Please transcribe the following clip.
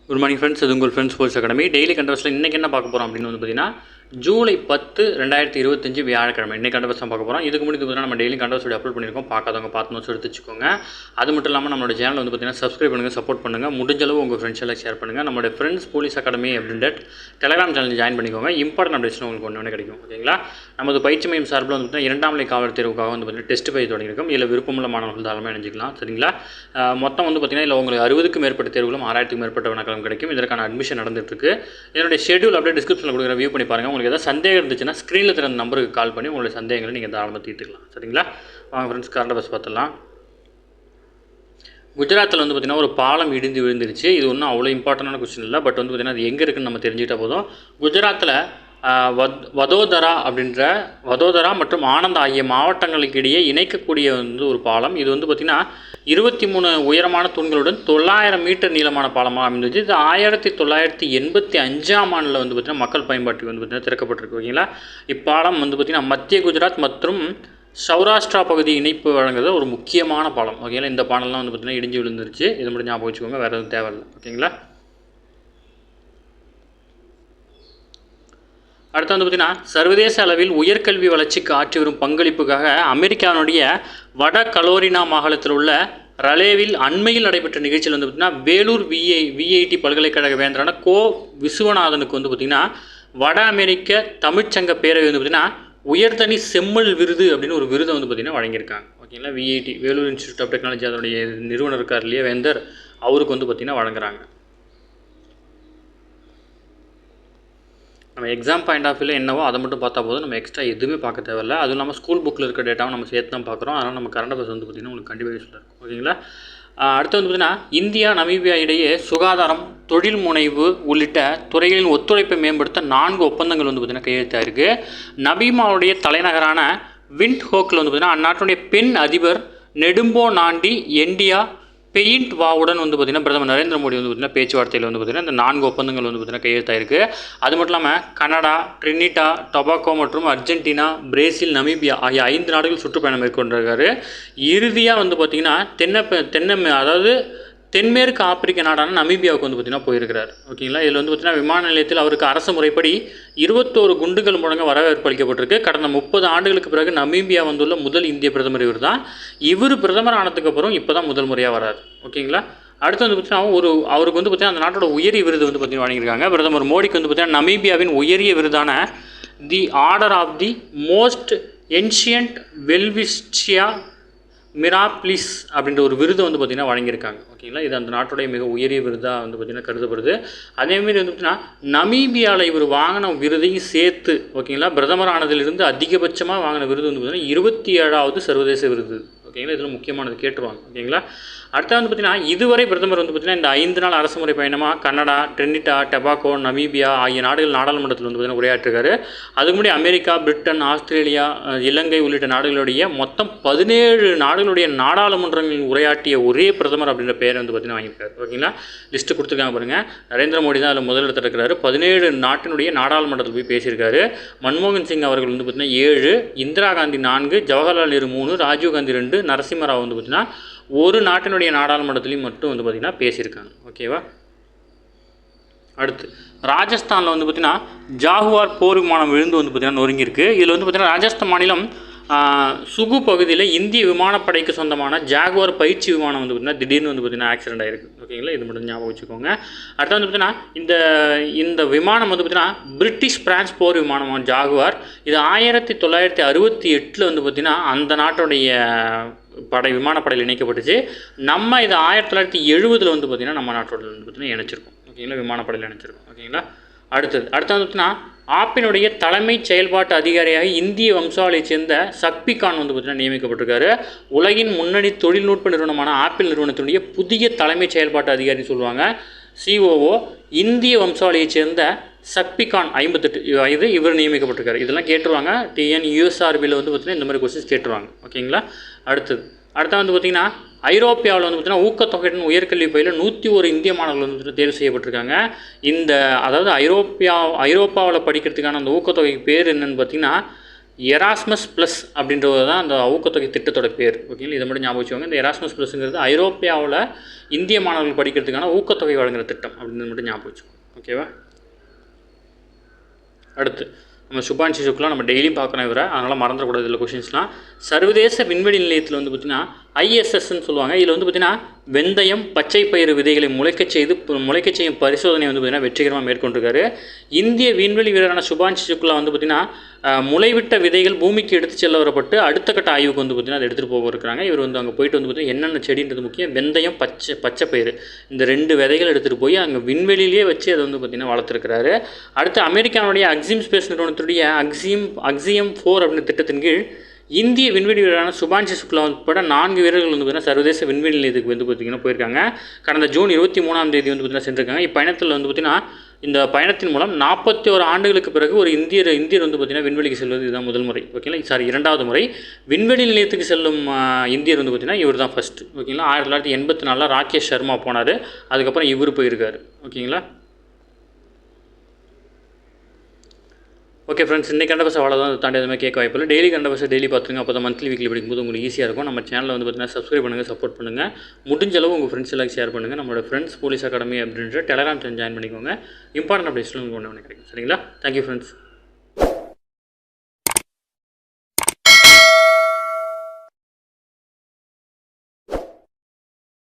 Good morning friends, இது உங்கள் friends sports academy. Daily கண்டவர்ஸில் இன்றைக்கி என்ன பார்க்க போகிறோம் அப்படின்னு பார்த்தீங்கன்னா, ஜூலை 10, 2025 வியாழக்கிழமை இன்றைக்கி கண்டவர்ஸ் தான் பார்க்க போகிறோம். இதுக்கு முன்னாடி பார்த்தீங்கன்னா நம்ம டெய்லி கண்டவர்ஸ் வீடியோ அப்லோட் பண்ணியிருக்கோம். பார்க்காதவங்க பார்த்து நோட்ஸ் எடுத்து வச்சுக்கோங்க. அது மட்டும் இல்லாமல் நம்மளோட சேனல் பார்த்தீங்கன்னா சப்ஸ்கிரைப் பண்ணுங்கள், சப்போர்ட் பண்ணுங்கள். முடிஞ்சளவு உங்கள் ஃப்ரெண்ட்ஸ் எல்லாம் ஷேர் பண்ணுங்கள். நம்மளோட ஃப்ரெண்ட்ஸ் போலீஸ் அகாடமி அப்படின்ற டெலிகிராம் சேனல் ஜாயின் பண்ணிக்கோங்க. இம்பார்ட்டன்ட் அப்டேட்ஸ் உங்களுக்கு ஒன்று கிடைக்கும். ஓகேங்களா? நமது பயிற்சி மையம் சார்பில் பார்த்தீங்கன்னா 2ஆம் நிலை காவல் தேர்வுக்காக பார்த்தீங்கன்னா டெஸ்ட் பயிற்சி தொடங்கியிருக்கும். இதில் விருப்பமுள்ள மாணவர்கள் தாராளமாக இணைஞ்சிக்கலாம். சரிங்களா? மொத்தம் பார்த்தீங்கன்னா இல்லை உங்களுக்கு 60க்கும் மேற்பட்ட தேர்வுகளும் 6000க்கும் மேற்பட்ட வினாக்களும் கிடைக்கும். இதற்கான அட்மிஷன் நடந்துட்டுருக்கு. என்னுடைய ஷெட்யூல் அப்படியே டிஸ்கிரிப்ஷனில் கொடுக்குற வியூ பண்ணி பாருங்கள். உங்களுக்கு ஏதாவது சந்தேகம் இருந்துச்சுன்னா ஸ்க்ரீனில் தர நம்பருக்கு கால் பண்ணி உங்களுடைய சந்தேகங்களை நீங்கள் தாராளமாக தீர்த்துக்கலாம். சரிங்களா? வாங்க ஃப்ரெண்ட்ஸ், கரண்ட் பஸ் பார்த்துடலாம். குஜராத்தில் பார்த்தீங்கன்னா ஒரு பாலம் இடிந்து விழுந்துருச்சு. இது ஒன்றும் அவ்வளோ இம்பார்ட்டண்டான கொஸ்டின் இல்லை. பட் பார்த்தீங்கன்னா அது எங்கே இருக்குன்னு நம்ம தெரிஞ்சுக்கிட்டால் போதும். குஜராத்தில் வதோதரா மற்றும் ஆனந்த் ஆகிய மாவட்டங்களுக்கு இடையே இணைக்கக்கூடிய ஒரு பாலம். இது பார்த்திங்கன்னா 23 உயரமான தூண்களுடன் 900 மீட்டர் நீளமான பாலமாக அமைந்துச்சு. இது 1985ஆம் ஆண்டில் பார்த்திங்கன்னா மக்கள் பயன்பாட்டுக்கு பார்த்திங்கன்னா திறக்கப்பட்டிருக்கு. ஓகேங்களா? இப்பாலம் பார்த்திங்கன்னா மத்திய குஜராத் மற்றும் சௌராஷ்டிரா பகுதி இணைப்பு வழங்குறது ஒரு முக்கியமான பாலம். ஓகேங்களா? இந்த பாலம்லாம் பார்த்திங்கன்னா இடிஞ்சு விழுந்துருச்சு. இது மட்டும் ஞாபகம் வச்சுக்கோங்க, வேறு எதுவும் தேவையில்லை. ஓகேங்களா? அடுத்து பார்த்திங்கன்னா சர்வதேச அளவில் உயர்கல்வி வளர்ச்சிக்கு ஆற்றி வரும் பங்களிப்புக்காக அமெரிக்காவுடைய வட கலோரினா மாகாணத்தில் உள்ள ரலேவில் அண்மையில் நடைபெற்ற நிகழ்ச்சியில் பார்த்திங்கன்னா வேலூர் விஐடி பல்கலைக்கழக வேந்தரான கோ விசுவநாதனுக்கு பார்த்திங்கன்னா வட அமெரிக்க தமிழ்ச்சங்க பேரவை பார்த்திங்கன்னா உயர்தனி செம்மல் விருது அப்படின்னு ஒரு விருதை பார்த்திங்கன்னா வழங்கியிருக்காங்க. ஓகேங்களா? VIT Vellore institute of technology அதனுடைய நிறுவனர் இருக்கார் இல்லையா, வேந்தர், அவருக்கு பார்த்திங்கன்னா வழங்குறாங்க. நம்ம எக்ஸாம் பாயிண்ட் ஆஃப் வியூவில் என்னவோ அதை மட்டும் பார்த்தா போதும். நம்ம எக்ஸ்ட்ரா எதுவுமே பார்க்க தேவையில்லை. அதுவும் இல்லாமல் ஸ்கூல் புக்கில் இருக்க டேட்டாவும் நம்ம சேர்த்து தான் பார்க்குறோம். அதனால் நம்ம கரண்ட் அஃபேர்ஸ் பார்த்திங்கன்னா உங்களுக்கு கண்டிப்பாக யூஸ்ஃபுல்லாக இருக்கும். ஓகேங்களா? அடுத்து பார்த்திங்கன்னா இந்தியா நமீபியா இடையே சுகாதாரம், தொழில் முனைவு உள்ளிட்ட துறைகளின் ஒத்துழைப்பை மேம்படுத்த 4 ஒப்பந்தங்கள் பார்த்திங்கன்னா கையெழுத்தாயிருக்கு. நமீபியாவுடைய தலைநகரான விண்ட் ஹோக்கில் பார்த்திங்கன்னா அந்நாட்டுடைய பெண் அதிபர் நெடும்போ நாண்டி எண்டியா பெயிண்ட் வாவுடன் பார்த்திங்கன்னா பிரதமர் நரேந்திர மோடி பார்த்திங்கன்னா பேச்சுவார்த்தையில் பார்த்திங்கன்னா இந்த 4 ஒப்பந்தங்கள் பார்த்திங்கன்னா கையெழுத்தாயிருக்கு. அது மட்டும் இல்லாமல் கனடா, ட்ரினிடா, டொபாக்கோ மற்றும் அர்ஜென்டினா, பிரேசில், நமீபியா ஆகிய 5 நாடுகள் சுற்றுப்பயணம் மேற்கொண்டிருக்காரு. இறுதியாக பார்த்திங்கன்னா அதாவது தென்மேற்கு ஆப்பிரிக்க நாடான நமீபியாவுக்கு பார்த்திங்கன்னா போயிருக்கிறார். ஓகேங்களா? இதில் பார்த்திங்கன்னா விமான நிலையத்தில் அவருக்கு அரசு முறைப்படி 21 குண்டுகள் முழங்க வரவேற்பு அளிக்கப்பட்டிருக்கு. கடந்த 30 ஆண்டுகளுக்கு பிறகு நமீபியா வந்துள்ள முதல் இந்திய பிரதமர் இவர் தான். இவர் பிரதமர் ஆனதுக்கு அப்புறம் இப்போ தான் முதல் முறையாக வராது. ஓகேங்களா? அடுத்து பார்த்திங்கன்னா அவருக்கு பார்த்திங்கன்னா அந்த நாட்டோட உயரிய விருது பார்த்திங்கன்னா வழங்கியிருக்காங்க. பிரதமர் மோடிக்கு பார்த்திங்கன்னா நமீபியாவின் உயரிய விருதான the order of the most ancient welwitschia mirabilis அப்படின்ற ஒரு விருது பார்த்திங்கன்னா வழங்கியிருக்காங்க. ஓகேங்களா? இது அந்த நாட்டுடைய மிக உயரிய விருதாக பார்த்திங்கன்னா கருதப்படுது. அதேமாரி பார்த்திங்கன்னா நமீபியாவில் இவர் வாங்கின விருதையும் சேர்த்து, ஓகேங்களா, பிரதமர் ஆனதிலிருந்து அதிகபட்சமாக வாங்கின விருது பார்த்திங்கன்னா 27வது சர்வதேச விருது. ஓகேங்களா? இதில் முக்கியமானது கேட்டுருவாங்க. ஓகேங்களா? அடுத்த பார்த்திங்கன்னா இதுவரை பிரதமர் பார்த்திங்கன்னா இந்த 5 நாள் அரசுமுறை பயணமாக கனடா, ட்ரினிடா, டொபாக்கோ, நமீபியா ஆகிய நாடுகள் நாடாளுமன்றத்தில் பார்த்திங்கன்னா உரையாற்றிருக்காரு. அதுக்கு முன்னாடி அமெரிக்கா, பிரிட்டன், ஆஸ்திரேலியா, இலங்கை உள்ளிட்ட நாடுகளுடைய மொத்தம் 17 நாடுகளுடைய நாடாளுமன்றங்களில் உரையாற்றிய ஒரே பிரதமர் அப்படின்ற பேர் பார்த்திங்கன்னா வாங்கியிருக்காரு. ஓகேங்களா? லிஸ்ட்டு கொடுத்துருக்காங்க பாருங்கள். நரேந்திர மோடி தான் அதில் முதலிடத்தில் இருக்கிறாரு. 17 நாட்டினுடைய நாடாளுமன்றத்தில் போய் பேசியிருக்காரு. மன்மோகன் சிங் அவர்கள் பார்த்திங்கன்னா 7, இந்திரா காந்தி 4, ஜவஹர்லால் நேரு 3, ராஜீவ்காந்தி 2, நரசிம்மராவ் பார்த்திங்கன்னா ஒரு நாட்டினுடைய நாடாளுமன்றத்திலையும் மட்டும் பார்த்திங்கன்னா பேசியிருக்காங்க. ஓகேவா? அடுத்து ராஜஸ்தானில் பார்த்திங்கன்னா ஜாகுவார் போர் விமானம் விழுந்து பார்த்திங்கன்னா நொறுங்கியிருக்கு. இதில் பார்த்திங்கன்னா ராஜஸ்தான் மாநிலம் சுகு பகுதியில் இந்திய விமானப்படைக்கு சொந்தமான ஜாகுவார் பயிற்சி விமானம் பார்த்திங்கன்னா திடீர்னு பார்த்திங்கன்னா ஆக்சிடென்ட் ஆகிருக்கு. ஓகேங்களா? இது மட்டும் ஞாபகம் வச்சுக்கோங்க. அடுத்து பார்த்திங்கன்னா இந்த விமானம் பார்த்திங்கன்னா பிரிட்டிஷ் பிரான்ஸ் போர் விமானம் ஜாகுவார். இது 1968 பார்த்திங்கன்னா அந்த நாட்டுடைய விமானப்படையில் இணைக்கப்பட்டுச்சு. நம்ம இது 1970 பார்த்திங்கன்னா நம்ம நாட்டோட பார்த்திங்கன்னா இணைச்சிருக்கோம். ஓகேங்களா? விமானப்படையில் இணைச்சிருக்கோம். ஓகேங்களா? அடுத்தது பார்த்திங்கன்னா ஆப்பினுடைய தலைமை செயல்பாட்டு அதிகாரியாக இந்திய வம்சாவளியைச் சேர்ந்த சக்பி கான் பார்த்திங்கன்னா நியமிக்கப்பட்டிருக்காரு. உலகின் முன்னணி தொழில்நுட்ப நிறுவனமான ஆப்பிள் நிறுவனத்தினுடைய புதிய தலைமை செயல்பாட்டு அதிகாரின்னு சொல்லுவாங்க, COO. இந்திய வம்சாவளியைச் சேர்ந்த சக்பி கான் 58 வயது, இவர் நியமிக்கப்பட்டிருக்காரு. இதெல்லாம் கேட்டுருவாங்க. USRBயில் பார்த்திங்கன்னா இந்த மாதிரி கொஸ்டின்ஸ் கேட்டுருவாங்க. ஓகேங்களா? அடுத்து பார்த்திங்கன்னா ஐரோப்பியாவில் பார்த்திங்கன்னா ஊக்கத்தொகையுடன் உயர்கல்வி பயில 101 இந்திய மாணவர்கள் தேர்வு செய்யப்பட்டிருக்காங்க. அதாவது ஐரோப்பாவில் படிக்கிறதுக்கான அந்த ஊக்கத்தொகைக்கு பேர் என்னென்னு பார்த்திங்கன்னா எராஸ்மஸ் ப்ளஸ் அப்படின்றது தான் அந்த ஊக்கத்தொகை திட்டத்தோட பேர். ஓகேங்களா, இதை மட்டும் ஞாபகம் வச்சுக்கோங்க. இந்த எராஸ்மஸ் ப்ளஸ்ங்கிறது ஐரோப்பியாவில் இந்திய மாணவர்கள் படிக்கிறதுக்கான ஊக்கத்தொகை வழங்குகிற திட்டம் அப்படின்னு மட்டும் ஞாபகம் வச்சுக்கோங்க. ஓகேவா? அடுத்து நம்ம சுபான்ஷி சுக்லா நம்ம டெய்லி பார்க்கணும் இவரை, அதனால் மறந்துடக்கூடாது இதில் கொஷின்ஸ்லாம். சர்வதேச விண்வெளி நிலையத்தில் வந்து பார்த்திங்கன்னா ஐஎஸ்எஸ்ன்னு சொல்லுவாங்க. இதில் வந்து பார்த்திங்கன்னா வெந்தயம் பச்சை பயிறு விதைகளை முளைக்கச் செய்யும் பரிசோதனை வந்து பார்த்திங்கன்னா வெற்றிகரமாக மேற்கொண்டிருக்காரு. இந்திய விண்வெளி வீரரான சுபான்ஷி சுக்லா வந்து பார்த்திங்கன்னா முளைவிட்ட விதைகள் பூமிக்கு எடுத்து செல்ல வரப்பட்டு அடுத்த கட்ட ஆய்வுக்கு வந்து பார்த்திங்கன்னா அதை எடுத்துகிட்டு போக இருக்கிறாங்க. இவர் வந்து அங்கே போயிட்டு வந்து பார்த்திங்கன்னா என்னென்ன செடின்றது முக்கியம், வெந்தயம் பச்சை பயிறு இந்த 2 விதைகள் எடுத்துகிட்டு போய் அங்கே விண்வெளியிலே வச்சு அதை வந்து பார்த்திங்கன்னா வளர்த்துருக்கிறாரு. அடுத்து அமெரிக்கானுடைய அக்ஸிம் ஸ்பேஸ் நிறுவனத்துடைய அக்ஸியம் 4 அப்படின்ற திட்டத்தின் கீழ் இந்திய விண்வெளி வீரரான சுபான்ஷி சுக்லா உட்பட 4 வீரர்கள் வந்து பார்த்திங்கன்னா சர்வதேச விண்வெளி நிலையத்துக்கு வந்து பார்த்திங்கன்னா போயிருக்காங்க. கடந்த ஜூன் 23ஆம் தேதி வந்து பார்த்திங்கன்னா சென்றிருக்காங்க. இப்பயணத்தில் வந்து பார்த்திங்கன்னா இந்த பயணத்தின் மூலம் 41 ஆண்டுகளுக்கு பிறகு ஒரு இந்தியர் வந்து பார்த்திங்கன்னா விண்வெளிக்கு செல்வது இதுதான் முதல் முறை. ஓகேங்களா, 2வது முறை விண்வெளி நிலையத்துக்கு செல்லும் இந்தியர் வந்து பார்த்திங்கன்னா இவர் தான் ஃபஸ்ட்டு. ஓகேங்களா, 1984 ராகேஷ் சர்மா போனார், அதுக்கப்புறம் இவர் போயிருக்காரு. ஓகேங்களா. ஓகே ஃப்ரெண்ட்ஸ், இன்றைக்கி கண்டபஸ் அவ்வளோதான், தாண்டி எதுவுமே கேட்க வாய்ப்பில்லை. டெய்லி கண்டபஸ் டெய்லி பார்த்துங்க, அப்போ தான் மந்த்லி வீக்லி படிக்கும்போது உங்களுக்கு ஈஸியாக இருக்கும். நம்ம சேனலில் வந்து பார்த்திங்கன்னா சப்ஸ்கிரைப் பண்ணுங்கள், சப்போர்ட் பண்ணுங்கள். முடிஞ்ச அளவு உங்கள் ஃப்ரெண்ட்ஸ் எல்லாம் ஷேர் பண்ணுங்கள். நம்மளோட ஃப்ரெண்ட்ஸ் போலீஸ் அகாடமி அப்படின்ற டெலகிராம் சேனல் ஜாயின் பண்ணிக்கோங்க. இம்பார்ட்டன்ட் அப்டேட்ஸ்லாம் உங்களுக்கு ஒன்று கிடைக்கும். சரிங்களா? Thank you friends.